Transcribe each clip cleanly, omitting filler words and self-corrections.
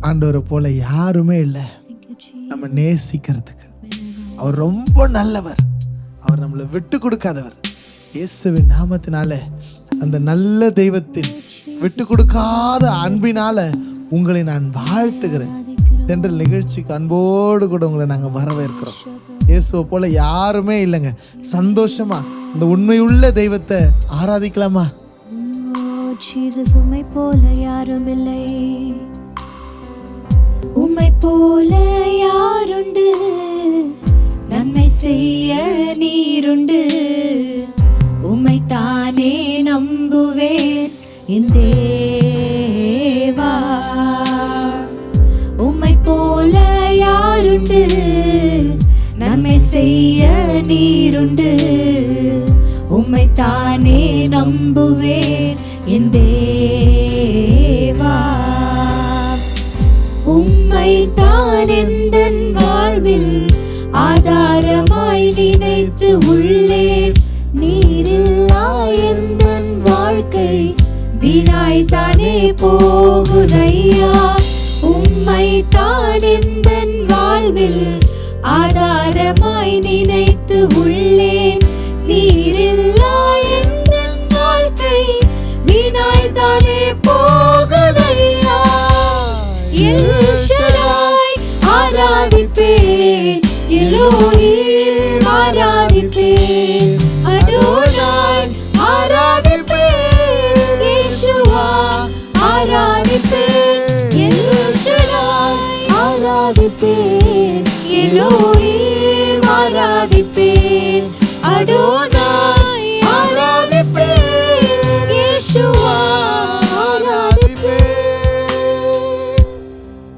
ஆண்டவரை போல யாருமே இல்லை நம்ம நேசிக்கிறதுக்கு. அவர் ரொம்ப நல்லவர். அவர் நம்மளை விட்டு கொடுக்காதவர். இயேசுவின் நாமத்தினால அந்த நல்ல தெய்வத்தின் விட்டு கொடுக்காத அன்பினால உங்களை நான் வாழ்த்துகிறேன். தென்றல் நிகழ்ச்சிக்கு அன்போடு கூட உங்களை நாங்கள் வரவேற்கிறோம். இயேசுவை போல யாருமே இல்லைங்க. சந்தோஷமா இந்த உண்மையுள்ள தெய்வத்தை ஆராதிக்கலாமா? உம்மை போல யாரும் இல்லை, உம்மை போல யாருண்டு, நன்மை செய்ய நீருண்டு, உம்மை தானே நம்புவேன் என் தேவா. உம்மை போல யாருண்டு, நன்மை செய்ய நீருண்டு, உம்மை தானே நம்புவேன் என் தேவா. உம்மை தான் எந்தன் வாழ்வில் ஆதாரமாய் நினைத்து உள்ளே, நீரில்லா எந்தன் வாழ்க்கை வீணாய் தானே போகுதையா. உம்மை தான் எந்தன் வாழ்வில் ஆதாரமாய் நினைத்து உள்ளே, நீரில்லா எந்தன் வாழ்க்கை வீணாய் தானே போகுதையா. எல் ஷடாய் ஆராதிப்பேன், எலோஹிம் ஆராதிப்பேன், அடோனாய் ஆராதிப்பேன், யேசுவா ஆராதிப்பேன், எல் ஷடாய் ஆராதிப்பேன், எலோஹிம் ஆராதிப்பேன், அடோனாய் ஆராதிப்பேன், யேசுவா ஆராதிப்பேன்.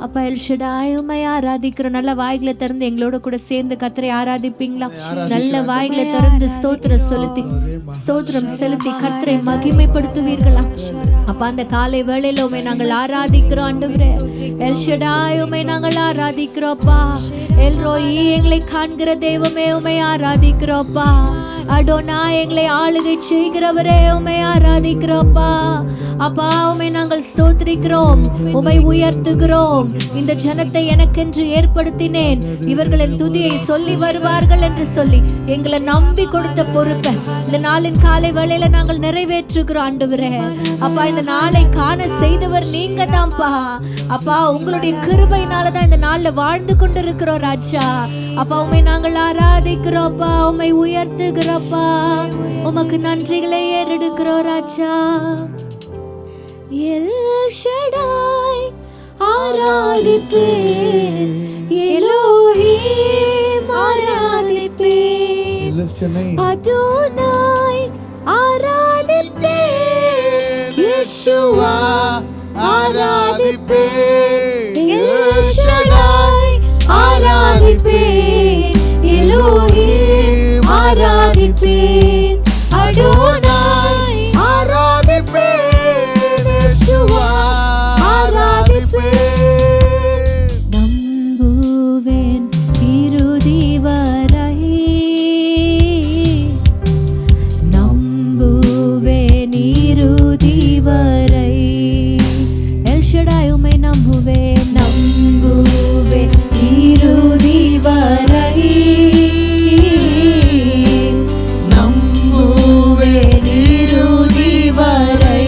அப்பா எல் ஷடாய் உம்மை ஆராதிக்கிறோம். நல்ல வாய்களை திறந்து எங்களோட கூட சேர்ந்து கர்த்தரை ஆராதிப்பீங்களா? நல்ல வாய்களை திறந்து ஸ்தோத்திரம் செலுத்தி கர்த்தரை மகிமைப்படுத்துவீர்களா? அப்பா அந்த காலை வேளையில உம்மை நாங்கள் ஆராதிக்கிறோம் ஆண்டவரே. எல் ஷடாய் உம்மை நாங்கள் ஆராதிக்கிறோம்ப்பா. எல் ரோயி எங்களை காண்கிற தெய்வமே உம்மை ஆராதிக்கிறோம்ப்பா. அடோனா எங்களை ஆளுகை செய்கிறவரே உம்மை ஆராதிக்கிறோம்ப்பா. அப்பா உம்மை நாங்கள் ஸ்தோத்திரிக்கிறோம், உம்மை உயர்த்துகிறோம். இந்த ஜனத்தை எனக்கென்று ஏற்படுத்தினேன், இவர்களின் துதியை சொல்லி வருவார்கள் என்று சொல்லி எங்களை நம்பி கொடுத்த பொறுப்பை இந்த நாளின் காலை வேளையில நாங்கள் நிறைவேற்றுகிறோம் ஆண்டவரே. அப்பா இந்த நாளை காண செய்தவர் நீங்க தான்ப்பா. அப்பா உங்களுடைய கிருபையினாலதான் இந்த நாள்ல வாழ்ந்து கொண்டிருக்கிறோம் ராஜா. அப்பா உம்மை நாங்கள் ஆராதிக்கிறோம்ப்பா, உம்மை உயர்த்துகிறோம்ப்பா, உமக்கு நன்றிகளை ஏறெடுக்கிறோம் ராஜா. எல் ஷடாய் ஆராதிப்பேன், எலோஹிம் ஆராதிப்பேன், அடோனாய் ஆராதிப்பேன், யேசுவா ஆராதிப்பேன், எல் ஷடாய் ஆராதிப்பேன், எலோஹிம் ஆராதிப்பேன், அடோனாய் ஆராதிப்பேன், யேசுவா ஆராதிப்பேன். நம்புவேன் இறுதி வரை, நம்புவேன் இறுதி வரை. எல் ஷடாய் உம்மை நம்புவேன், நம்புவேன் இறுதி வரை, நம்புவேன் இறுதி வரை.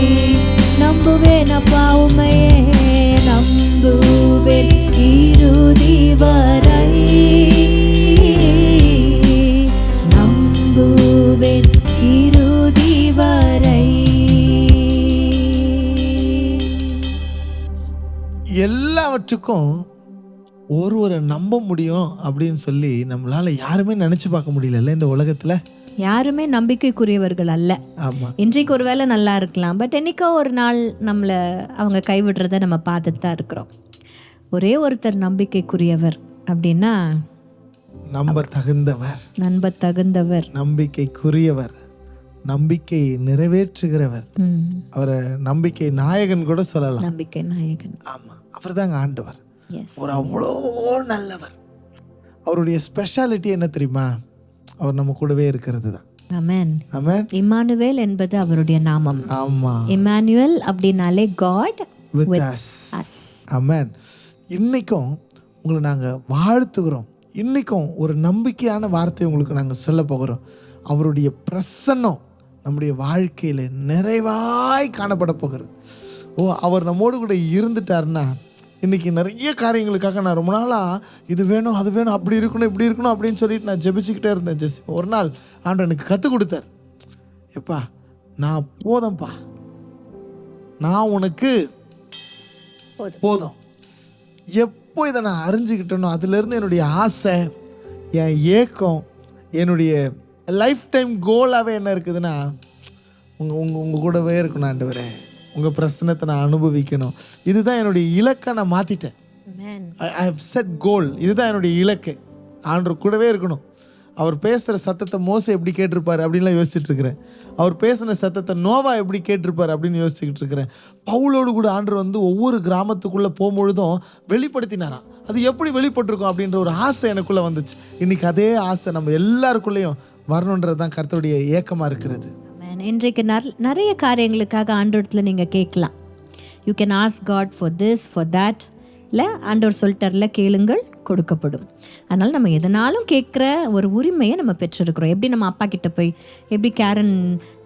நம்புவேன் அப்பா உம்மையே, நம்புவேன் இறுதி வரை, நம்புவேன் இறுதி வரை. எல்லாவற்றுக்கும் ஒருவரை நம்ப முடியும் அப்படின்னு சொல்லி நம்மளால யாருமே நினைச்சு பார்க்க முடியல இந்த உலகத்துல. யாருமே நம்பிக்கைக்குரியவர்கள் அல்ல. ஆமா, இன்றைக்கு ஒரு வேளை நல்லா இருக்கலாம், பட் என்னைக்கோ ஒரு நாள் நம்மளை அவங்க கைவிடுறத நம்ம பார்த்துட்டு தான் இருக்கிறோம். ஒரே ஒருத்தர் நம்பிக்கைக்குரியவர் அப்படின்னா நம்ப தகுந்தவர், நம்பிக்கைக்குரியவர், நம்பிக்கை நிறைவேற்றுகிறவர், அவரை நம்பிக்கை நாயகன் கூட சொல்லலாம். நம்பிக்கை நாயகன். ஆமா, அவர் தாங்க ஆண்டவர். அவர் அவ்வளோ நல்லவர். அவருடைய ஸ்பெஷாலிட்டி என்ன தெரியுமா? அவர் நம்ம கூடவே இருக்கிறது தான். ஆமென். ஆமென். இம்மானுவேல் என்பது அவருடைய நாமம். ஆமா, இம்மானுவேல் அப்படினாலே God with us. ஆமென். இன்றைக்கும் உங்களை நாங்கள் வாழ்த்துகிறோம். இன்றைக்கும் ஒரு நம்பிக்கையான வார்த்தை உங்களுக்கு நாங்கள் சொல்ல போகிறோம். அவருடைய பிரசன்னம் நம்முடைய வாழ்க்கையில் நிறைவாய் காணப்பட போகிறது. அவர் நம்மோடு கூட இருந்துட்டாருன்னா இன்றைக்கி நிறைய காரியங்களுக்காக நான் ரொம்ப நாளாக இது வேணும் அது வேணும் அப்படி இருக்கணும் இப்படி இருக்கணும் அப்படின்னு சொல்லிட்டு நான் ஜெபிச்சுக்கிட்டே இருந்தேன். ஒரு நாள் ஆண்டவர் எனக்கு கற்றுக் கொடுத்தார். எப்பா நான் போதும்ப்பா, நான் உனக்கு போதும். எப்போ இதை நான் அறிஞ்சிக்கிட்டேனோ அதுலேருந்து என்னுடைய ஆசை, என் ஏக்கம், என்னுடைய லைஃப் டைம் கோலாகவே என்ன இருக்குதுன்னா உங்கள் கூடவே இருக்கணும் ஆண்டவரே, உங்கள் பிரச்சனத்தை நான் அனுபவிக்கணும். இதுதான் என்னுடைய இலக்கை நான் மாற்றிட்டேன். I have set goal. இதுதான் என்னுடைய இலக்கு. ஆண்டவர் கூடவே இருக்கணும். அவர் பேசுகிற சத்தத்தை மோசை எப்படி கேட்டிருப்பார் அப்படின்லாம் யோசிச்சுட்டு இருக்கிறேன். அவர் பேசின சத்தத்தை நோவா எப்படி கேட்டிருப்பார் அப்படின்னு யோசிச்சுக்கிட்டு இருக்கிறேன். பவுலோடு கூட ஆண்டவர் வந்து ஒவ்வொரு கிராமத்துக்குள்ளே போகும்பொழுதும் வெளிப்படுத்தினாராம். அது எப்படி வெளிப்பட்டிருக்கும் அப்படின்ற ஒரு ஆசை எனக்குள்ளே வந்துச்சு. இன்றைக்கி அதே ஆசை நம்ம எல்லாருக்குள்ளேயும் வரணுன்றது தான் கர்த்தருடைய ஏக்கமாக இருக்கிறது. இன்றைக்கு நிறைய காரியங்களுக்காக ஆண்டவரத்தில் நீங்கள் கேட்கலாம். You can ask God for this for that. இல்லை ஆண்டவர் சொல்லிட்டார்ல, கேளுங்கள் கொடுக்கப்படும். அதனால் நம்ம எதனாலும் கேட்குற ஒரு உரிமையை நம்ம பெற்றிருக்கிறோம். எப்படி நம்ம அப்பா கிட்ட போய், எப்படி கேரன்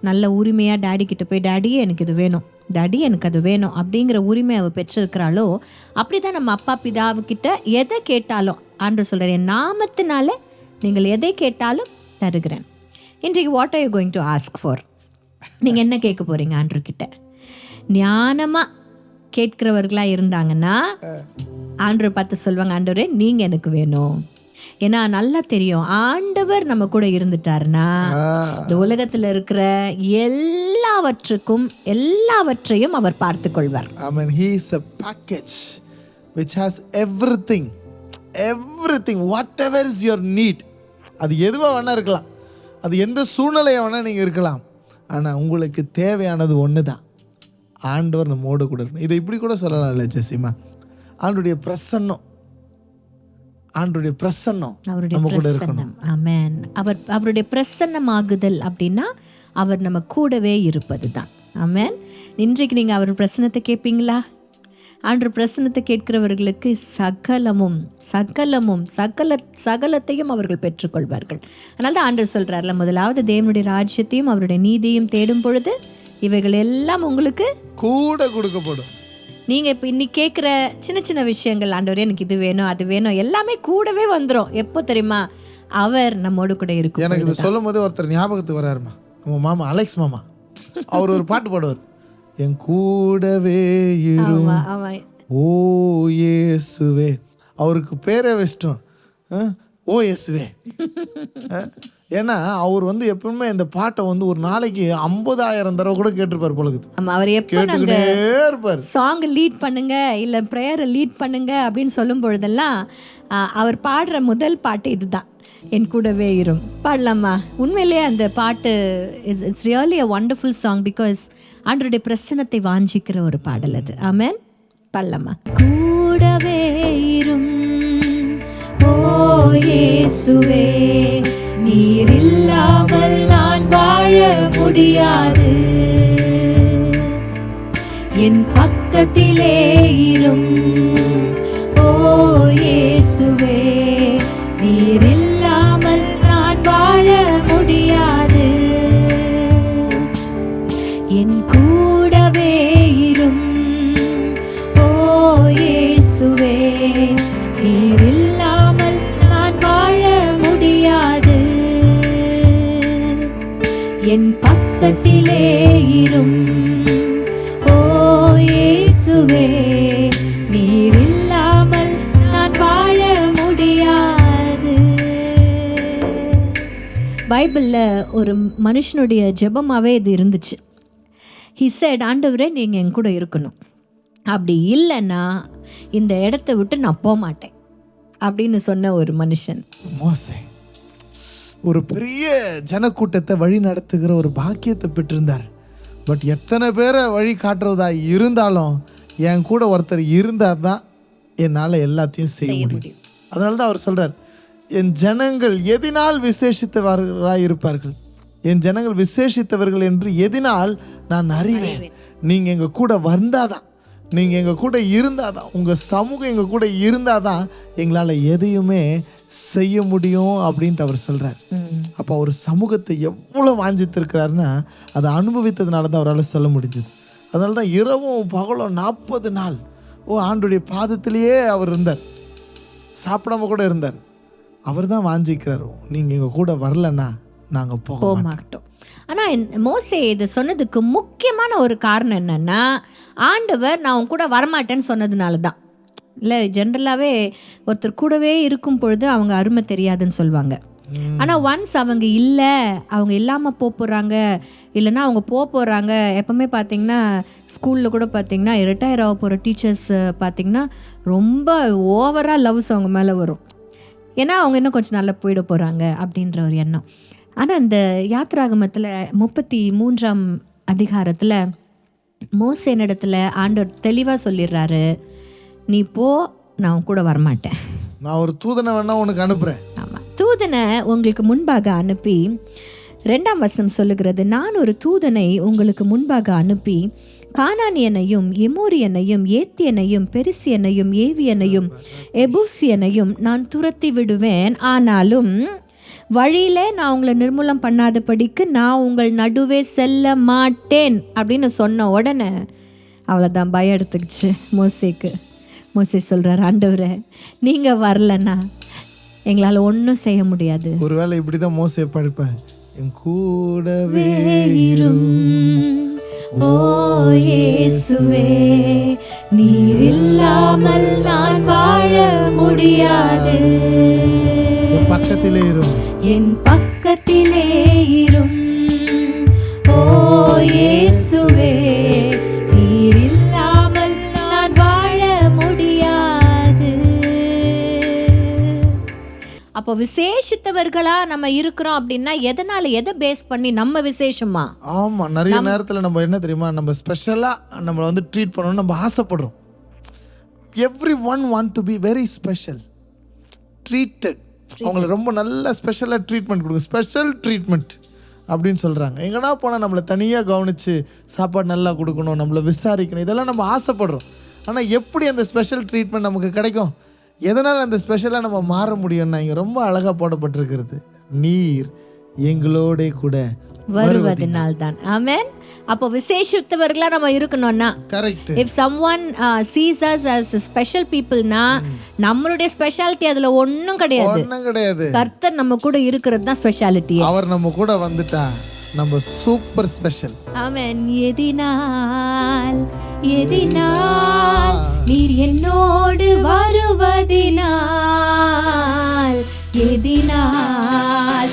நல்ல உரிமையாக டேடி கிட்ட போய் டாடி எனக்கு இது வேணும், டாடி எனக்கு அது வேணும் அப்படிங்கிற உரிமை அவள் பெற்றிருக்கிறாளோ, அப்படி தான் நம்ம அப்பா பிதாவுக்கிட்ட எதை கேட்டாலும் ஆண்டவர் சொல்கிறார், என் நாமத்தினால நீங்கள் எதை கேட்டாலும் தருகிறேன். இன்றைக்கு what are you going to ask for? நீங்கள் என்ன கேட்க போகிறீங்க ஆண்டவர்கிட்ட? ஞானமாக கேட்கிறவர்களாக இருந்தாங்கன்னா ஆண்டவர் பார்த்து சொல்லுவாங்க, ஆண்டவரே நீங்கள் எனக்கு வேணும். ஏன்னா நல்லா தெரியும், ஆண்டவர் நம்ம கூட இருந்துட்டாருன்னா இந்த உலகத்தில் இருக்கிற எல்லாவற்றையும் அவர் பார்த்து கொள்வார். Amen. He is a package which has everything, whatever is your need. அது எதுவாக வேணா இருக்கலாம், அது எந்த சூழ்நிலையை வேணால் நீங்கள் இருக்கலாம். ஆனால் உங்களுக்கு தேவையானது ஒன்று தான், ஆண்டவர் நம்மோடு கூட இருக்கணும். இதை இப்படி கூட சொல்லலாம் இல்லை ஜெசிமா, ஆண்டவருடைய பிரசன்னம் நம்ம கூட இருக்கணும். ஆமென். அவருடைய பிரசன்னமாகுதல் அப்படின்னா அவர் நம்ம கூடவே இருப்பது தான். ஆமென். இன்றைக்கு நீங்கள் அவர் பிரசன்னத்தை கேட்பீங்களா? ஆண்டவர் பிரசன்னத்தை கேட்கிறவர்களுக்கு சகலத்தையும் அவர்கள் பெற்றுக்கொள்வார்கள். அதனால தான் ஆண்டவர் சொல்றாருல, முதலாவது தேவனுடைய ராஜ்யத்தையும் அவருடைய நீதியையும் தேடும் பொழுது இவைகள் எல்லாம் உங்களுக்கு கூட கொடுக்கப்படும். நீங்கள் இப்போ இன்னைக்கு கேட்குற சின்ன சின்ன விஷயங்கள், ஆண்டவரே எனக்கு இது வேணும் அது வேணும், எல்லாமே கூடவே வந்துடும். எப்போ தெரியுமா? அவர் நம்மோடு கூட இருக்கும். எனக்கு இது சொல்லும் போது ஒருத்தர் ஞாபகத்துக்கு வராருமா, நம்ம மாமா அலெக்ஸ் மாமா. அவர் ஒரு பாட்டு பாடுவார், என் கூடவே இரும் ஓ இயேசுவே. அவருக்கு பேரே வச்சிட்டோம், ஓ இயேசுவே. ஏன்னா அவர் வந்து எப்பவுமே இந்த பாட்டை வந்து ஒரு நாளைக்கு 50,000 தடவை கூட கேட்டிருப்பார் போலகுது. அவர் எப்போ இருப்பார், சாங் லீட் பண்ணுங்க இல்லை ப்ரேயரை லீட் பண்ணுங்க அப்படின்னு சொல்லும் பொழுதெல்லாம் அவர் பாடுற முதல் பாட்டு இதுதான், என் கூடவே இரும். பாடலாமா? உண்மையிலேயே அந்த பாட்டு it's really a wonderful song, because ஆண்டவருடைய பிரசன்னத்தை வாஞ்சிக்கிற ஒரு பாடல் அது. ஆமென். பாடலாமா? கூடவே இரும் ஓ இயேசுவே, நீர் இல்லாமல் நான் வாழ முடியாது, என் பக்கத்திலே இரும் ஓ இயேசுவே, நீர் இல்லாமல் நான் வாழ முடியாது, என் கூடவே இரும் ஓ இயேசுவே, நீர் இல்லாமல் நான் வாழ முடியாது, என் பக்கத்திலே இரும் ஓ இயேசுவே, நீர் இல்லாமல் நான் வாழ முடியாது. பைபிளில் ஒரு மனுஷனுடைய ஜெபமாகவே இது இருந்துச்சு. ஹி செட், ஆண்டவரே நீங்கள் என் கூட இருக்கணும், அப்படி இல்லைன்னா இந்த இடத்த விட்டு நான் போக மாட்டேன் அப்படின்னு சொன்ன ஒரு மனுஷன் மோசே. ஒரு பெரிய ஜனக்கூட்டத்தை வழி நடத்துகிற ஒரு பாக்கியத்தை பெற்றிருந்தார். பட் எத்தனை பேரை வழி காட்டுறதா இருந்தாலும் என் கூட ஒருத்தர் இருந்தால் தான் என்னால் எல்லாத்தையும் செய்ய முடியும். அதனால தான் அவர் சொல்கிறார், என் ஜனங்கள் எதினால் விசேஷித்தவர்களாக இருப்பார்கள், என் ஜனங்கள் விசேஷித்தவர்கள் என்று எதினால் நான் அறிவேன். நீங்கள் எங்கள் கூட வந்தாதான், நீங்கள் எங்கள் கூட இருந்தால் தான், உங்கள் சமூகம் எங்கள் கூட இருந்தால் தான் எங்களால் எதையுமே செய்ய முடியும் அப்படின்ட்டு அவர் சொல்கிறார். அப்போ அவர் சமூகத்தை எவ்வளோ வாஞ்சித்திருக்கிறாருன்னா அதை அனுபவித்ததுனால தான் அவரால் சொல்ல முடிஞ்சது. அதனால தான் இரவும் பகலும் 40 நாள் ஆண்டுடைய பாதத்திலேயே அவர் இருந்தார், சாப்பிடாம கூட இருந்தார். அவர் தான் வாஞ்சிக்கிறார், நீங்கள் எங்கள் கூட வரலன்னா நாங்கள் போக மாட்டோம். ஆனால் மோசே இது சொன்னதுக்கு முக்கியமான ஒரு காரணம் என்னன்னா, ஆண்டவர் நான் உன் கூட வரமாட்டேன்னு சொன்னதுனால தான். இல்லை, ஜென்ரலாகவே ஒருத்தர் கூடவே இருக்கும் பொழுது அவங்க அருமை தெரியாதுன்னு சொல்லுவாங்க. ஆனால் ஒன்ஸ் அவங்க இல்லை, அவங்க இல்லாமல் போகிறாங்க, இல்லைன்னா அவங்க போகிறாங்க. எப்போவுமே பார்த்திங்கன்னா ஸ்கூலில் கூட பார்த்திங்கன்னா ரிட்டையர் ஆக போகிற டீச்சர்ஸ் பார்த்திங்கன்னா ரொம்ப ஓவராக லவ்ஸ் அவங்க மேலே வரும். ஏன்னா அவங்க இன்னும் கொஞ்சம் நல்லா போயிட போகிறாங்க அப்படின்ற ஒரு எண்ணம். ஆனால் இந்த யாத்ராகமத்தில் 33ஆம் அதிகாரத்தில் மோசேனிடத்தில் ஆண்டவர் தெளிவாக சொல்லிடுறாரு, நீ போ, நான் உன் கூட வரமாட்டேன், நான் ஒரு தூதனை வேணா உனக்கு அனுப்புகிறேன். ஆமாம், தூதனை உங்களுக்கு முன்பாக அனுப்பி, 2ஆம் வசனம் சொல்லுகிறது, நான் ஒரு தூதனை உங்களுக்கு முன்பாக அனுப்பி கானானியனையும் எமோரியனையும் ஏத்தியனையும் பெரிசியனையும் ஏவியனையும் எபூசியனையும் நான் துரத்தி விடுவேன். ஆனாலும் வழியிலே நான் உங்களை நிர்மூலம் பண்ணாதபடிக்கு நான் உங்கள் நடுவே செல்ல மாட்டேன் அப்படின்னு சொன்ன உடனே அவ்வளோதான், பயம் எடுத்துக்கிச்சு மோசேக்கு. மோசே சொல்கிறார், ஆண்டவரே நீங்கள் வரலன்னா எங்களால் ஒன்றும் செய்ய முடியாது. ஒருவேளை இப்படி தான் மோசே படிப்பேன், என் கூடவே இரும் ஓ இயேசுவே, நீர் இல்லாமல் நான் வாழ முடியாது. பக்கத்திலே இரும், என் பக்கத்திலே இரும். ஓ இயேசுவே, நீர் இல்லாமல் நான் வாழ முடியாது. அப்போ விசேஷித்தவர்களா நம்ம இருக்கிறோம் அப்படின்னா எதனால, எதை பேஸ் பண்ணி நம்ம விசேஷமா? ஆமா, நிறைய நேரத்தில் நம்ம என்ன தெரியுமா, நம்ம ஸ்பெஷலா நம்மளை வந்து ட்ரீட் பண்ணணும்னு நம்ம ஆசைப்படுறோம். Every one want to be very special treated. அவங்கள ரொம்ப நல்ல ஸ்பெஷலாக ட்ரீட்மெண்ட் கொடுங்க, ஸ்பெஷல் ட்ரீட்மெண்ட் அப்படின்னு சொல்கிறாங்க. எங்கன்னா போனால் நம்மளை தனியாக கவனித்து சாப்பாடு நல்லா கொடுக்கணும், நம்மளை விசாரிக்கணும், இதெல்லாம் நம்ம ஆசைப்படுறோம். ஆனால் எப்படி அந்த ஸ்பெஷல் ட்ரீட்மெண்ட் நமக்கு கிடைக்கும், எதனால் அந்த ஸ்பெஷலாக நம்ம மாற முடியும்னா இங்கே ரொம்ப அழகாக போடப்பட்டிருக்கிறது, நீர் எங்களோட கூட வருவதனால் தான். ஆமென். அப்போ விசேஷித்தவர்களா நம்ம இருக்கணும்னா, correct. if someone sees us as special people னா நம்மளுடைய ஸ்பெஷாலிட்டி அதுல ஒண்ணும் கிடையாது. கர்த்தர் நம்ம கூட இருக்கிறது தான் ஸ்பெஷாலிட்டி. அவர் நம்ம கூட வந்துட்டா நம்ம சூப்பர் ஸ்பெஷல். ஆமென். எதினால் நீர் என்னோடு வருவதினால், எதினால்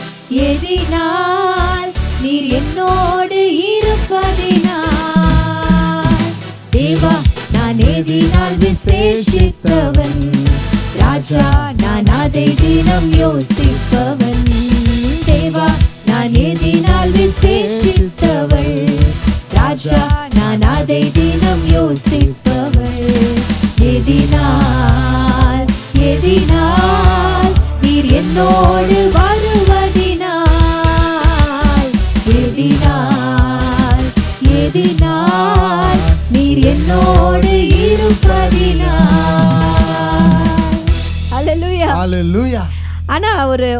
நீர் என்னோடு இருப்பதினால், தேவா நான் எதினால் விசேஷித்தவன், ராஜா நான் அதை தினம் யோசிப்பவன். தேவா நான் எதினால் விசேஷித்தவள், ராஜா நான் அதை தினம் யோசிப்பவள். எதினால் நீர் என்னோடு வருவதினால், எதினால் நீர் என்னோடு இருப்பதினால். ஹல்லேலூயா, ஹல்லேலூயா. ஆனா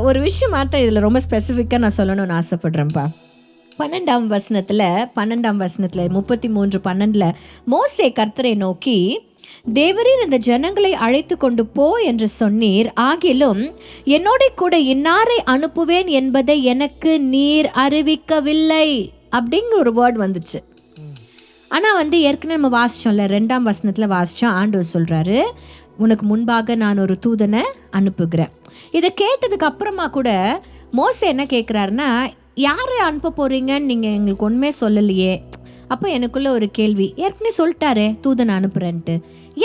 ஒரு விஷயம் மாத்திரம் இதுல ரொம்ப ஸ்பெசிஃபிக்கா நான் சொல்லணும்னு ஆசைப்படுறேன்ப்பா. 12ஆம் வசனத்துல 33:12 மோசே கர்த்தரை நோக்கி, தேவரீர் இந்த ஜனங்களை அழைத்து கொண்டு போ என்று சொன்னீர், ஆகிலும் என்னோட கூட இன்னாரை அனுப்புவேன் என்பதை எனக்கு நீர் அறிவிக்கவில்லை அப்படிங்கிற ஒரு வேர்ட் வந்துச்சு. ஆனால் ஏற்கனவே நம்ம வாசிச்சோம்ல, 2ஆம் வசனத்தில் வாசித்தோம். ஆண்டவர் சொல்கிறாரு, உனக்கு முன்பாக நான் ஒரு தூதனை அனுப்புகிறேன். இதை கேட்டதுக்கு அப்புறமா கூட மோசே என்ன கேட்குறாருன்னா, யாரை அனுப்ப போகிறீங்கன்னு நீங்கள் எங்களுக்கு ஒன்றுமே சொல்லலையே. அப்போ எனக்குள்ள ஒரு கேள்வி, ஏற்கனவே சொல்லிட்டாரே தூதனை அனுப்புகிறேன்ட்டு,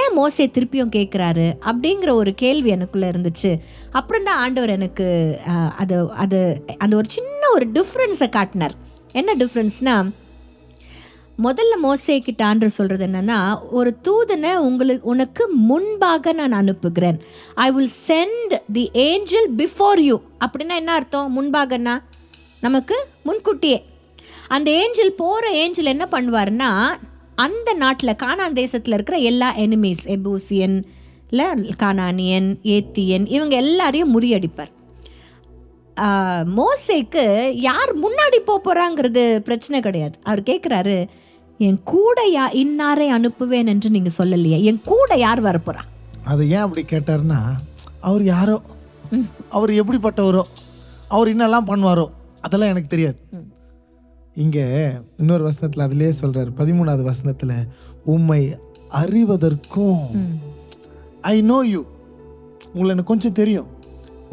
ஏன் மோசே திருப்பியும் கேட்குறாரு அப்படிங்கிற ஒரு கேள்வி எனக்குள்ளே இருந்துச்சு. அப்புறம் தான் ஆண்டவர் எனக்கு அந்த ஒரு சின்ன ஒரு டிஃப்ரென்ஸை காட்டினார். என்ன டிஃப்ரென்ஸ்னால், முதல்ல மோசே கிட்ட ஆண்டவர் சொல்கிறது என்னன்னா, ஒரு தூதனை உனக்கு முன்பாக நான் அனுப்புகிறேன். I will send the angel before you. அப்படின்னா என்ன அர்த்தம்? முன்பாகன்னா நமக்கு முன்கூட்டியே. அந்த ஏஞ்சல் போகிற ஏஞ்சல் என்ன பண்ணுவார்னா, அந்த நாட்டில் கானான் தேசத்தில் இருக்கிற எல்லா எனிமீஸ், எபூசியன், கானானியன், ஏத்தியன், இவங்க எல்லாரையும் முறியடிப்பார். மோசேக்கு யார் முன்னாடி போகிறாங்கிறது பிரச்சனை கிடையாது. அவர் கேட்குறாரு, என் கூட இன்னாரை அனுப்புவேன் என்று நீங்கள் சொல்லலையே, என் கூட யார் வரப்போறா? அது ஏன் அப்படி கேட்டார்னா, அவர் யாரோ, அவர் எப்படிப்பட்டவரோ, அவர் என்னெல்லாம் பண்ணுவாரோ அதெல்லாம் எனக்கு தெரியாது. இங்கே இன்னொரு வசனத்தில் அதிலே சொல்கிறார், 13வது வசனத்தில், உம்மை அறிவதற்கும், ஐ நோ யூ, உங்களை எனக்கு கொஞ்சம் தெரியும்,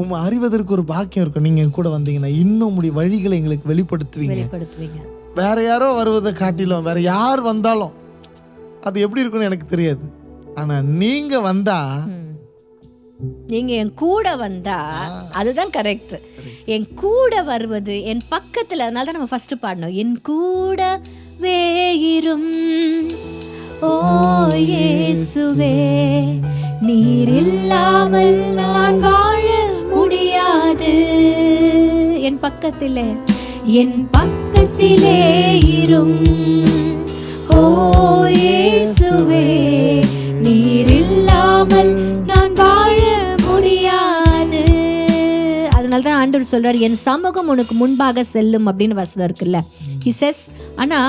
உண்மை அறிவதற்கு ஒரு பாக்கியம் இருக்கும். நீங்கள் என் கூட வந்தீங்கன்னா இன்னும் உங்களுடைய வழிகளை எங்களுக்கு வெளிப்படுத்துவீங்க. வேற யாரோ வருவதை காட்டிலும் வேற யார் வந்தாலும் அது எப்படி இருக்குன்னு எனக்கு தெரியாது. ஆனால் நீங்கள் வந்தா, நீங்க என் கூட வந்தா, அதுதான் கரெக்ட். என் கூட வருவது, என் பக்கத்துல, அதனால தான் நம்ம ஃபர்ஸ்ட் பாடணும், என் கூட வேயிரும் ஓ இயேசுவே, நீர் இல்லாமல் நான் வாழ முடியாது. என் பக்கத்திலே, என் பக்கத்திலே இரும் ஓ இயேசுவே, நீர் இல்லாமல் நான் வாழ முடியாது. அதனால தான் ஆண்டவர் சொல்றார், என் சமூகம் உனக்கு முன்பாக செல்லும் அப்படின்னு வசனம் இருக்குல்ல. He says, ஆனா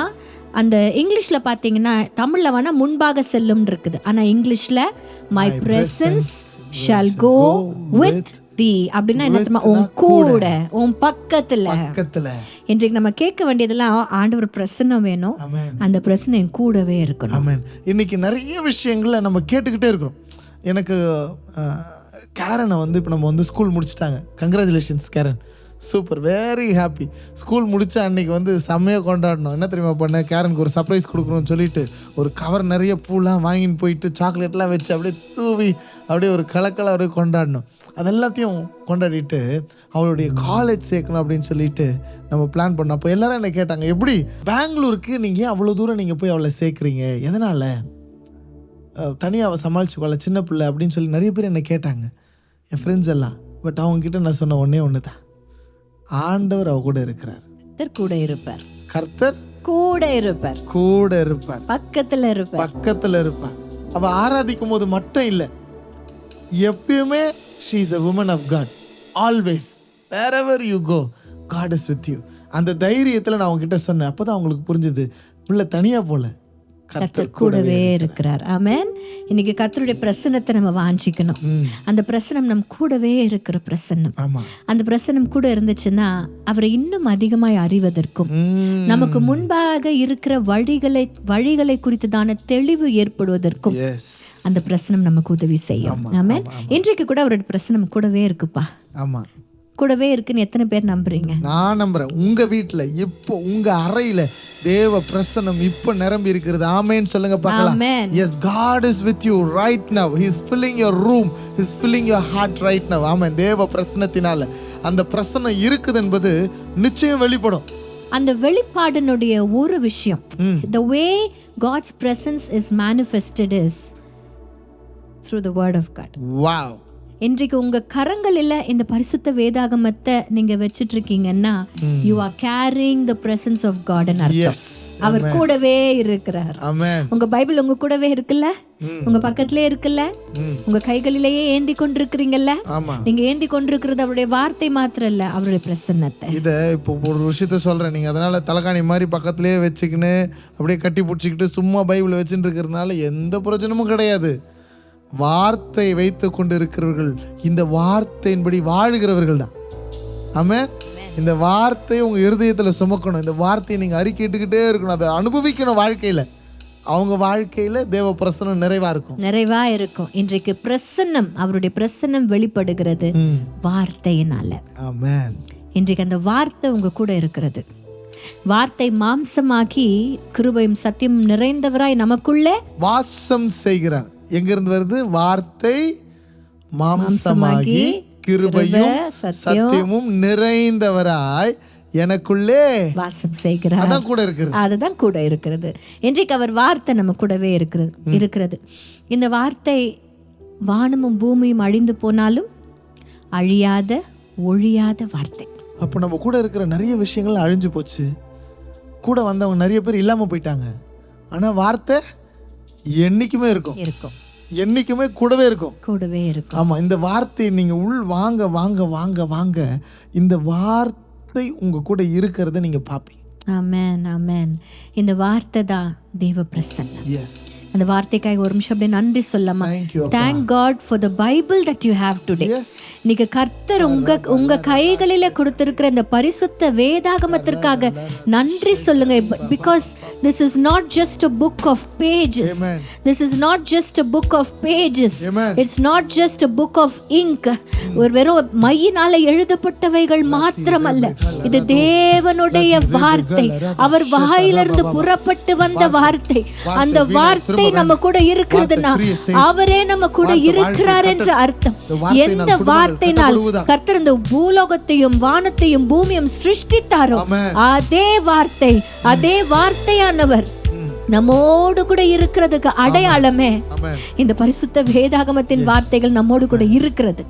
அந்த இங்கிலீஷ்ல பார்த்தீங்கன்னா, தமிழ்ல வேணா முன்பாக செல்லும் இருக்குது, ஆனா இங்கிலீஷ்ல my presence shall go with thee அப்படின்னா என்ன தெரியுமா? உன் கூட, உன் பக்கத்துல. இன்றைக்கு நம்ம கேட்க வேண்டியதெல்லாம் ஆண்டவர் பிரசன்னம் வேணும், அந்த பிரசன்னம் என் கூடவே இருக்கணும். ஆமென். இன்னைக்கு நிறைய விஷயங்களை நம்ம கேட்டுக்கிட்டே இருக்கிறோம். எனக்கு கேரனை இப்போ நம்ம ஸ்கூல் முடிச்சிட்டாங்க. Congratulations Karen, super, very happy. School முடிச்ச அன்னைக்கு செம்மையாக கொண்டாடணும். என்ன தெரியுமா பண்ண, கேரனுக்கு ஒரு சர்ப்ரைஸ் கொடுக்கணும்னு சொல்லிட்டு ஒரு கவர் நிறைய பூலாம் வாங்கின்னு போயிட்டு சாக்லேட்லாம் வச்சு அப்படியே தூவி அப்படியே ஒரு கலக்கலை அப்படியே கொண்டாடணும். அதெல்லாத்தையும் கொண்டாடிட்டு அவளுடைய காலேஜ் சேர்க்கணும் அப்படின்னு சொல்லிட்டு நம்ம பிளான் பண்ணோம். அப்போ எல்லாரும் என்ன கேட்டாங்க, எப்படி பெங்களூருக்கு நீங்கள் ஏன் அவ்வளோ தூரம் நீங்கள் போய் அவளை சேர்க்குறீங்க, எதனால், தனியாக அவள் சமாளிச்சுக்கோல, சின்ன பிள்ளை அப்படின்னு சொல்லி நிறைய பேர் என்ன கேட்டாங்க, என் ஃப்ரெண்ட்ஸ் எல்லாம். பட் அவங்ககிட்ட நான் சொன்ன ஒன்று தான், ஆண்டவர் அவ கூட இருக்கிறார். கர்த்தர் கூட இருப்பார். கர்த்தர் கூட இருப்பார். கூட இருப்பார். பக்கத்துல இருப்பார். பக்கத்துல இருப்பார். அவ ஆராதிக்கும் போது மட்டும் இல்லை, எப்பயுமே she is a woman of God. Always, wherever you go, God is with you. அந்த தைரியத்தில் நான் அவங்க கிட்ட சொன்னேன். அப்போதான் அவங்களுக்கு புரிஞ்சது, பிள்ளை தனியா போல, கர்த்தர் கூடவே இருக்கிறார். ஆமென். இன்னைக்கு கர்த்தருடைய பிரசன்னத்தை நம்ம வாஞ்சிக்கணும். அந்த பிரசன்னம் நம் கூடவே இருக்கிற பிரசன்னம். அந்த பிரசன்னம் கூட இருந்துச்சுன்னா அவரை இன்னும் அதிகமாய் அறிவதற்கும், நமக்கு முன்பாக இருக்கிற வழிகளை குறித்ததான தெளிவு ஏற்படுவதற்கும் அந்த பிரசன்னம் நமக்கு உதவி செய்யும். ஆமென். இன்றைக்கு கூட அவருடைய பிரசன்னம் கூடவே இருக்குப்பா. ஆமா, கூடவே இருக்குன்னு எத்தனை பேர் நம்புறீங்க? நான் நம்புறேன். உங்க வீட்டுல இப்போ உங்க அறையில தேவ பிரசன்னம் இப்போ நிரம்பி இருக்கிறது. ஆமென் சொல்லுங்க பார்க்கலாம். Yes, God is with you right now. He is filling your room. He is filling your heart right now. ஆமென். தேவ பிரசன்னத்தினால அந்த பிரசன்னம் இருக்குது என்பது நிச்சயம் வெளிப்படும். அந்த வெளிப்பாடினுடைய ஒரு விஷயம், the way God's presence is manifested is through the word of God. Wow. இன்றைக்கு உங்க கரங்களில் இந்த பரிசுத்த வேதாகமத்தை நீங்க வச்சிட்டு இருக்கீங்கன்னா, you are carrying the presence of God ன்னு அர்த்தம். அவர் கூடவே இருக்கிறார். உங்க பைபிள் உங்க கூடவே இருக்குல்ல, உங்க பக்கத்திலே இருக்குல்ல, உங்க கைகளிலேயே ஏந்தி கொண்டிருக்கிறீங்கல்ல. நீங்க ஏந்தி கொண்டிருக்கிறது அவருடைய வார்த்தை மாத்திரம் இல்ல, அவருடைய பிரசன்னத்தை. இதை இப்போ ஒரு விஷயத்த சொல்றேன், நீங்க அதனால தலைகாணி மாதிரி பக்கத்திலே வச்சுக்கின்னு அப்படியே கட்டி பிடிச்சிக்கிட்டு சும்மா பைபிள் வச்சுட்டு இருக்கிறதுனால எந்த பிரயோஜனமும் கிடையாது. வார்த்தை வைத்து கொண்டு இருக்கிறவர்கள் இந்த வார்த்தையின்படி வாழுகிறவர்கள் தான். ஆமென். இந்த வார்த்தையை உங்க இருதயத்தில் சுமக்கணும். இந்த வார்த்தையை நீங்க அறிக்கையிட்டுக்கிட்டே இருக்கணும். அதை அனுபவிக்கணும் வாழ்க்கையில. அவங்க வாழ்க்கையில தேவ பிரசன்னம் நிறைவா இருக்கும். இன்றைக்கு பிரசன்னம், அவருடைய பிரசன்னம் வெளிப்படுகிறது வார்த்தையினால. ஆமென். இன்றைக்கு அந்த வார்த்தை உங்க கூட இருக்கிறது. வார்த்தை மாம்சமாகி கிருபையும் சத்தியம் நிறைந்தவராய் நமக்குள்ளே வாசம் செய்கிறார். எங்கிருந்து வருது? வார்த்தை மாம்சமாகி கிருபையும் சத்தியமும் நிறைந்தவராய் எனக்குள்ளே வாசம் செய்கிறார். அதான் கூட இருக்கிறது. அதுதான் கூட இருக்கிறது. இன்றைக்கு அவர் வார்த்தை நம்ம கூடவே இருக்கிறது. இந்த வார்த்தை வானமும் பூமியும் அழிந்து போனாலும் அழியாத ஒழியாத வார்த்தை. அப்போ நம்ம கூட இருக்கிற நிறைய விஷயங்கள் அழிஞ்சு போச்சு. கூட வந்தவங்க நிறைய பேர் இல்லாம போயிட்டாங்க. ஆனால் வார்த்தை என்னைக்குமே இருக்கும், இருக்கும், என்னைக்குமே கூடவே இருக்கும். ஆமாம், இந்த வார்த்தையை நீங்கள் உள் வாங்க வாங்க வாங்க வாங்க இந்த வார்த்தை உங்கள் கூட இருக்கிறத நீங்கள் பார்ப்பீங்க. ஆமென், ஆமென். இந்த வார்த்தை தான் தேவ பிரசன்னம். எஸ், அந்த வார்த்தைக்காக ஒரு நிமிஷம் அப்படியே நன்றி சொல்லமா. Thank God for the Bible that you have today. இன்னைக்கு கர்த்தர் உங்க கைகளில கொடுத்திருக்கிற இந்த பரிசுத்த வேதாகமத்திற்காக நன்றி சொல்லுங்க. Because this is not just a book of pages. This is not just a book of pages. It's not just a book of ink. ஒரு வெறும் மையினால எழுதப்பட்டவைகள் மாத்திரமல்ல, இது தேவனுடைய வார்த்தை. அவர் வாயிலிருந்து புறப்பட்டு வந்த வார்த்தை. அந்த வார்த்தை நம்ம கூட இருக்கிறதுனா அவரே நம்ம கூட இருக்கிறார் என்ற அர்த்தம். எந்த வார்த்தையினால் கர்த்தர் இந்த பூலோகத்தையும் வானத்தையும் பூமியும் சிருஷ்டித்தாரோ அதே வார்த்தையானவர் நம்மோடு கூட இருக்கிறதுக்கு அடையாளமே இந்த பரிசுத்த வேதாகமத்தின் வார்த்தைகள் நம்மோடு கூட இருக்கிறது.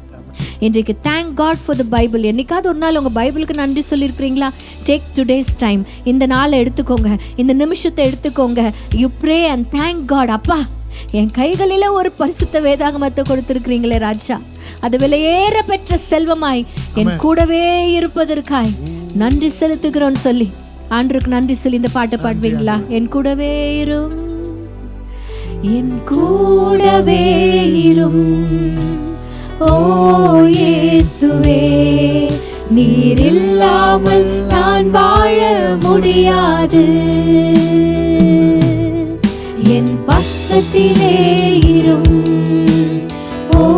இன்றைக்கு thank God for the Bible. என்னைக்காவது ஒரு நாள் உங்கள் பைபிளுக்கு நன்றி சொல்லியிருக்கிறீங்களா? Take today's time. இந்த நாளை எடுத்துக்கோங்க, இந்த நிமிஷத்தை எடுத்துக்கோங்க. You pray and thank God. அப்பா, என் கைகளில் ஒரு பரிசுத்த வேதாகமத்தை கொடுத்துருக்கிறீங்களே ராஜா, அது விலையேற பெற்ற செல்வமாய் என் கூடவே இருப்பதற்காய் நன்றி செலுத்துகிறோன்னு சொல்லி ஆண்டவருக்கு நன்றி சொல்லி இந்த பாட்டை பாடுவீங்களா? என் கூடவே இரும், என் கூடவே இரும், ஓ இயேசுவே, நீர் இல்லாமல் நான் வாழ முடியாது. என் பக்கத்திலே இரும், ஓ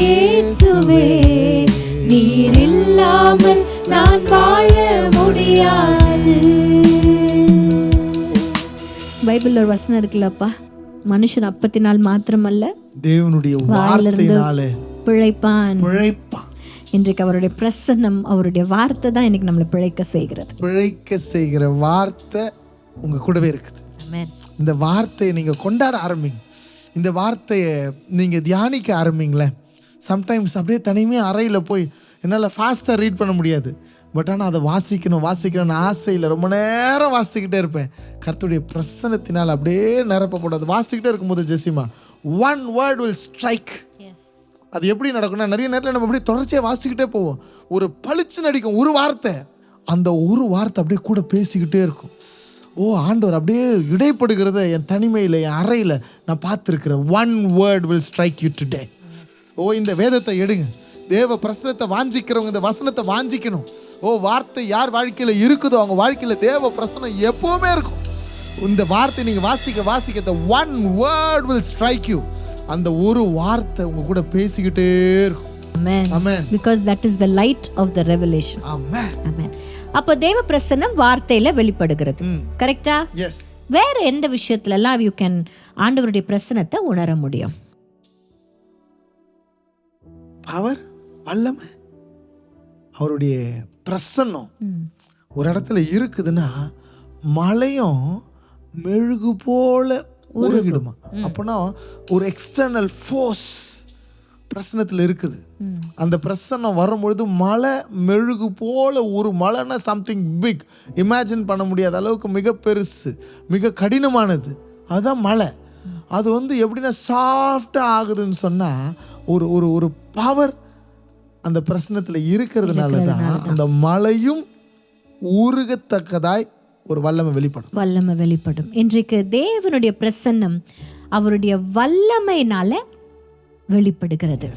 இயேசுவே, நீர் இல்லாமல் நான் வாழ முடியாது. பைபிள்ல ஒரு வசனம் இருக்குல்லப்பா, மனுஷன் அப்பத்தினால் மாத்திரமல்ல தேவனுடைய வார்த்தையினாலே பிழைப்பான். இன்றைக்கு அவருடைய பிரசன்னம், அவருடைய வார்த்தை தான் இன்னைக்கு நம்மளை பிழைக்க செய்கிற வார்த்தை உங்க கூடவே இருக்குது. இந்த வார்த்தையை நீங்க கொண்டாட ஆரம்பிங்க. இந்த வார்த்தையை நீங்க தியானிக்க ஆரம்பிங்களேன். சம்டைம்ஸ் அப்படியே தனிமையாக அறையில் போய் என்னால் ஃபாஸ்ட்டாக ரீட் பண்ண முடியாது, பட் ஆனால் அதை வாசிக்கணும்னு ஆசையில் ரொம்ப நேரம் வாசிக்கிட்டே இருப்பேன். கர்த்தருடைய பிரசன்னத்தினால் அப்படியே நிரப்பக்கூடாது. வாசிக்கிட்டே இருக்கும்போது Jezima, one word will strike. அது எப்படி நடக்கும்னா, நிறைய நேரத்தில் நம்ம அப்படியே தொடர்ச்சியாக வாசிக்கிட்டே போவோம். ஒரு பளிச்சு நடிக்கும் ஒரு வார்த்தை, அந்த ஒரு வார்த்தை அப்படியே கூட பேசிக்கிட்டே இருக்கும். ஓ, ஆண்டவர் அப்படியே இடைப்படுகிறத என் தனிமையில் என் அறையில் நான் பார்த்துருக்கிறேன். one word will strike you today. ஓ, இந்த வேதத்தை எடுங்க. தேவ பிரசனத்தை வாஞ்சிக்கிறவங்க இந்த வசனத்தை வாஞ்சிக்கணும். ஓ, வார்த்தை யார் வாழ்க்கையில் இருக்குதோ அவங்க வாழ்க்கையில் தேவ பிரசனம் எப்பவுமே இருக்கும். இந்த வார்த்தை நீங்கள் வாசிக்க the one word will strike you. அந்த ஒரு வார்த்தை உங்க கூட பேசிக்கிட்டே இருக்கும். Amen. Amen. Because that is the light of the revelation. Amen. Amen. அப்ப தேவ பிரசன்னம் வார்த்தையில வெளிப்படுகிறது. கரெக்ட்டா? எஸ். வேற எந்த விஷயத்துல எல்லாம் you can ஆண்டவருடைய பிரசன்னத்தை உணர முடியும்? பவர், வல்லமை, அவருடைய பிரசன்னம் ஒரு இடத்துல இருக்குதுன்னா மலையும் மெழுகு போல உருகிடுமா. அப்போனா ஒரு எக்ஸ்டர்னல் ஃபோர்ஸ் பிரசன்னத்தில் இருக்குது. அந்த பிரசன்னம் வரும்பொழுது மலை மெழுகு போல ஒரு மலைன்னா சம்திங் பிக், இமேஜின் பண்ண முடியாத அளவுக்கு மிக பெருசு, மிக கடினமானது. அதுதான் மலை. அது எப்படின்னா சாஃப்டாக ஆகுதுன்னு சொன்னால் ஒரு ஒரு ஒரு பவர் அந்த பிரசன்னத்தில் இருக்கிறதுனால தான் அந்த மலையும் ஊறுகத்தக்கதாய் ஒரு வல்லமை வெளிப்படும். இன்றைக்கு தேவனுடைய பிரசன்னம் அவருடைய வல்லமையினால வெளிப்படுகிறது.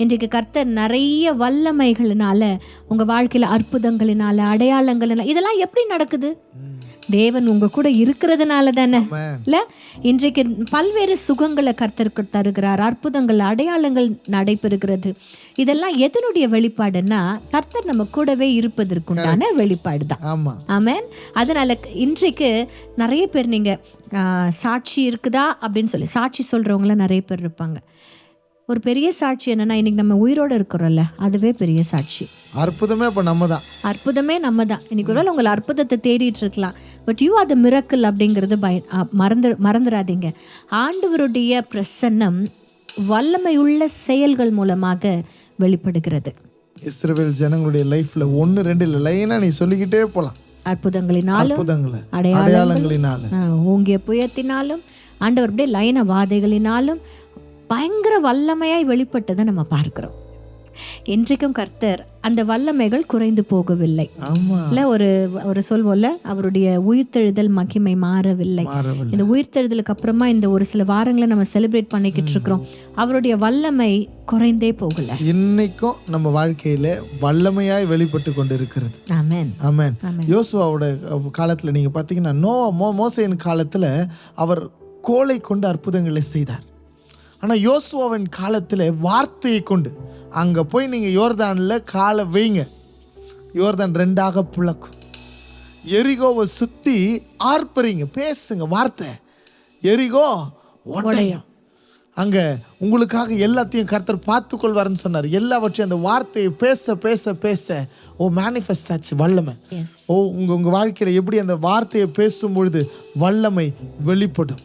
இன்றைக்கு கர்த்தர் நிறைய வல்லமைகளினால உங்க வாழ்க்கையில அற்புதங்களினால அடையாளங்களினால இதெல்லாம் எப்படி நடக்குது? தேவன் உங்க கூட இருக்கிறதுனால தானே. இல்ல, இன்றைக்கு பல்வேறு சுகங்களை கர்த்தருக்கு தருகிறார், அற்புதங்கள் அடையாளங்கள் நடைபெறுகிறது. இதெல்லாம் எதனுடைய வெளிப்பாடுன்னா கர்த்தர் நம்ம கூடவே இருப்பதற்குண்டான வெளிப்பாடு தான். ஆமென். அதனால இன்றைக்கு நிறைய பேர் நீங்க சாட்சி இருக்குதா அப்படின்னு சொல்லி சாட்சி சொல்றவங்களாம் நிறைய பேர் இருப்பாங்க. ஒரு பெரிய சாட்சி என்னன்னா, இன்னைக்கு நம்ம உயிரோட இருக்கிறோம்ல, அதுவே பெரிய சாட்சி. அற்புதமே நம்ம தான். இன்னைக்கு ஒரு உங்களை அற்புதத்தை தேடிட்டு இருக்கலாம், but you are the miracle அப்படிங்கிறது மறந்துடாதீங்க. ஆண்டவருடைய பிரசன்னம் வல்லமையுள்ள செயல்கள் மூலமாக வெளிப்படுகிறது. இஸ்ரவேல் ஜனங்களுடைய லைஃப்ல 1-2 லைனா நீ சொல்லிக்கிட்டே போலாம். அற்புதங்களினாலும் அடையாளங்களினாலும் ஓங்கிய புயத்தினாலும் ஆண்டவர் அப்படியே லைன வாதைகளினாலும் பயங்கர வல்லமையாய் வெளிப்பட்டதை நம்ம பார்க்கிறோம். இன்றைக்கும் கர்த்தர் அந்த வல்லமைகள் குறைந்து போகவில்லை. இல்ல ஒரு சொல்வோல்ல, அவருடைய உயிர்த்தெழுதல் மகிமை மாறவில்லை. இந்த உயிர்த்தெழுதலுக்கு அப்புறமா இந்த ஒரு சில வாரங்களை நம்ம செலிப்ரேட் பண்ணிக்கிட்டு இருக்கிறோம். அவருடைய வல்லமை குறைந்தே போகல. இன்னைக்கும் நம்ம வாழ்க்கையில வல்லமையாய் வெளிப்பட்டு கொண்டு இருக்கிறது. ஆமென் ஆமென். யோசுவாவோட காலத்துல நீங்க பாத்தீங்கன்னா மோசேயின் காலத்துல அவர் கோலை கொண்டு அற்புதங்களை செய்தார். ஆனா யோசுவாவின் காலத்துல வார்த்தையை கொண்டு அங்கே போய் நீங்கள் யோர்தானில் காலை வைங்க, யோர்தான் 2ஆக பிளக்கும். எரிகோவை சுற்றி ஆர்ப்பரிங்க, பேசுங்க வார்த்தை, எரிகோ உடையும். அங்கே உங்களுக்காக எல்லாத்தையும் கர்த்தர் பார்த்துக்கொள்வார்னு சொன்னார். எல்லாவற்றையும் அந்த வார்த்தையை பேச பேச பேச மேனிஃபெஸ்ட் ஆச்சு வல்லமை. உங்கள் வாழ்க்கையில் எப்படி அந்த வார்த்தையை பேசும்பொழுது வல்லமை வெளிப்படும்.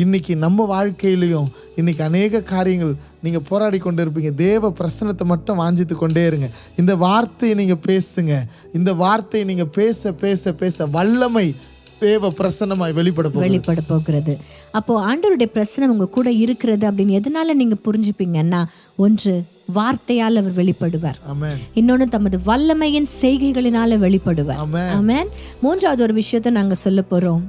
இன்னைக்கு நம்ம வாழ்க்கையிலையும் இன்னைக்கு அநேக காரியங்கள் நீங்கள் போராடி கொண்டு இருப்பீங்க. தேவ பிரசன்னத்தை மட்டும் வாஞ்சித்து கொண்டே இருங்க. இந்த வார்த்தையை நீங்கள் பேசுங்க. இந்த வார்த்தையை நீங்கள் பேச பேச பேச வல்லமை தேவ பிரசன்னமாய் வெளிப்பட போகிறது. அப்போ ஆண்டவருடைய பிரசன்னம் உங்க கூட இருக்கிறது அப்படின்னு எதனால நீங்க புரிஞ்சுப்பீங்கன்னா, ஒன்று வார்த்தையால் அவர் வெளிப்படுவார், இன்னொன்னு தமது வல்லமையின் செய்கைகளினால வெளிப்படுவார். ஆமென். மூன்றாவது ஒரு விஷயத்தை நாங்க சொல்ல போறோம்.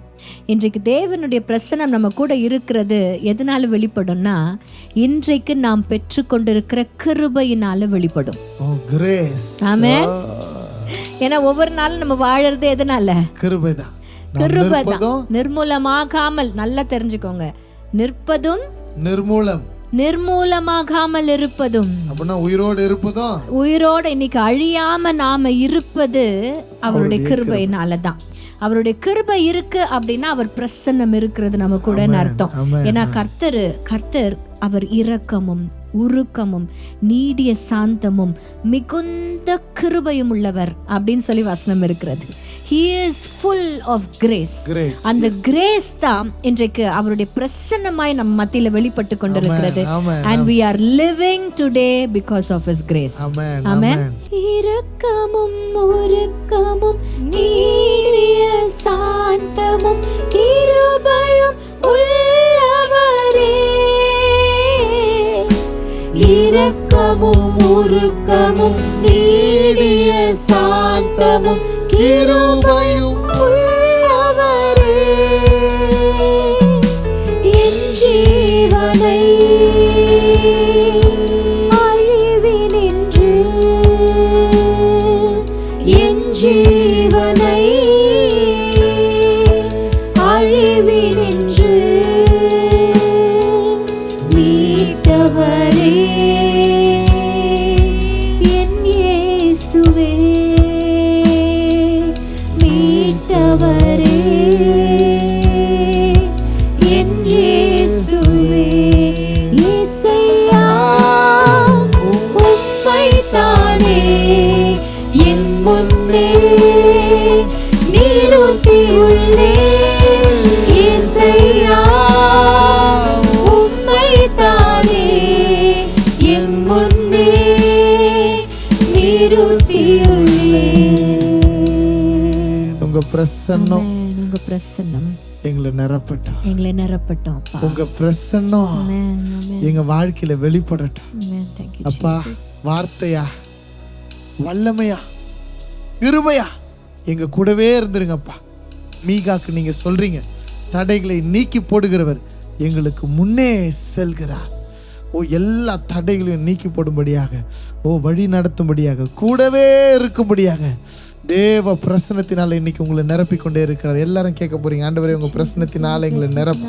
இன்றைக்கு தேவனுடைய பிரசன்னம் நம்ம கூட இருக்கிறது எதனால வெளிப்படும்னா, இன்றைக்கு நாம் பெற்றுக்கொண்டிருக்கிற கிருபையினால வெளிப்படும். ஆமென். ஏன்னா ஒவ்வொரு நாளும் நம்ம வாழறது எதனால? கிருபைதான். நிர்மூலமாகாமல், நல்லா தெரிஞ்சுக்கோங்க, நிற்பதும் நிர்மூலமாகாமல் இருப்பதும், உயிரோடு இருப்பதும், உயிரோடு இன்னைக்கு அழியாம நாம இருப்பது அவருடைய கிருபையினாலதான். அவருடைய கிருபை இருக்கு அப்படின்னா அவர் பிரசன்னம் இருக்கிறது நம்ம கூட அர்த்தம். ஏன்னா கர்த்தர் அவர் இரக்கமும் உருக்கமும் நீடிய சாந்தமும் மிகுந்த கிருபையும் உள்ளவர் அப்படின்னு சொல்லி வசனம் இருக்கிறது. He is full of grace. அந்த கிரேஸ் தான் இன்றைக்கு அவருடைய பிரசன்னமாய் நம்ம மத்தியில வெளிப்பட்டு கொண்டிருக்கிறது. And we are living today because of his grace. Amen. இரக்கமும் உருக்கமும் நீடிய சாந்தமும் கிருபையும் உள்ளவரே, இரக்கமும் உருக்கமும் நீடிய சாந்தமும் கிருபையும் உள்ளவரே, என் ஜீவனை அழிவினின்று, என் ஜீவனை அழிவினின்று மீட்டவரே, என் இயேசுவே மீட்டவரே, என் இயேசுவே. இயேசையா உம்மைத்தானே என் முன்னே நிறுத்தியுள்ளேன். இயேசையா உம்மைத்தானே என் முன்னே நிறுத்தியுள்ளேன். உங்க பிரசன்னம் எங்களை நிரப்பட்டும், உங்க பிரசன்னம் எங்க வாழ்க்கையில வெளிப்படட்டும். அப்பா, வார்த்தையா வல்லமையா கிருபையா எங்க கூடவே இருந்துருங்கப்பா. மீகாக்கு நீங்க சொல்றீங்க, தடைகளை நீக்கி போடுகிறவர் எங்களுக்கு முன்னே செல்கிறார். எல்லா தடைகளையும் நீக்கி போடும்படியாக, வழி நடத்தும்படியாக, கூடவே இருக்கும்படியாக தேவ பிரசன்னத்தினால இன்னைக்கு உங்களை நிரப்பி கொண்டே இருக்கிறார். எல்லாரும் கேட்க போறீங்க, ஆண்டவரே உங்க பிரசன்னத்தினால எங்களை நிரப்பு.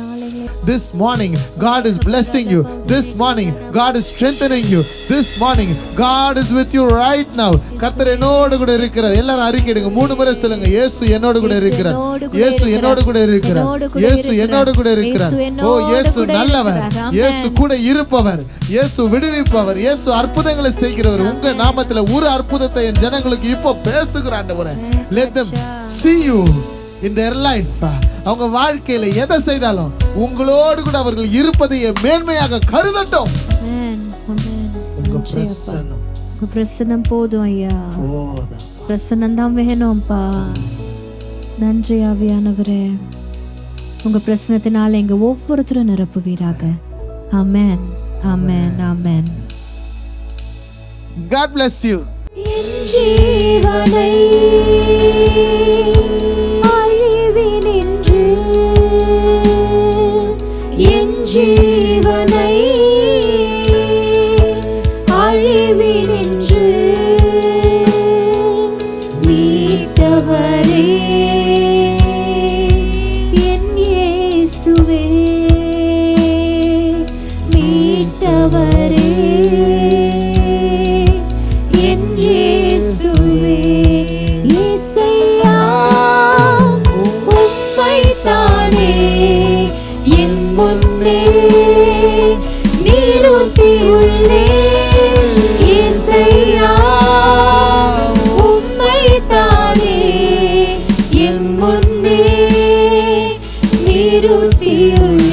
This morning God is blessing you. This morning God is strengthening you. This morning God is with you right now. கர்த்தர் என்னோடு கூட இருக்கிறார். எல்லாரும் அறிக்கையிடுங்க, 3 முறை சொல்லுங்க, இயேசு என்னோடு கூட இருக்கிறார், இயேசு என்னோடு கூட இருக்கிறார், இயேசு என்னோடு கூட இருக்கிறார். இயேசு நல்லவர், இயேசு கூட இருப்பவர், இயேசு விடுவிப்பவர், இயேசு அற்புதங்களை செய்கிறவர். உங்க நாமத்துல ஒரு அற்புதத்தை என் ஜனங்களுக்கு இப்போ பேசுகிறார். ஆண்டவரே, let them see you in their life. அவங்க வாழ்க்கையில எதை செய்தாலும் உங்களோடு கூட அவர்கள் இருப்பதை மேன்மையாக கருதட்டும். உங்க பிரசன்னம் போதும் ஐயா, பிரசன்னம் தான் வேணும்பா. நன்றி ஆவியானவரே, உங்க பிரசனத்தினால எங்க ஒவ்வொருத்தரும் நிரப்புவீராக. ஆமென், ஆமென், ஆமென். God bless you. என் ஜீவனை அழிவினின்று, என் ஜீவனை அழிவினின்று மீட்டவரே என் இயேசுவே, மீட்டவரே என் இயேசுவே. இயேசையா உம்மைத்தானே என் முன்னே நிறுத்தியுள்ளேன். இயேசையா உம்மைத்தானே என் முன்னே நிறுத்தியுள்ளேன்.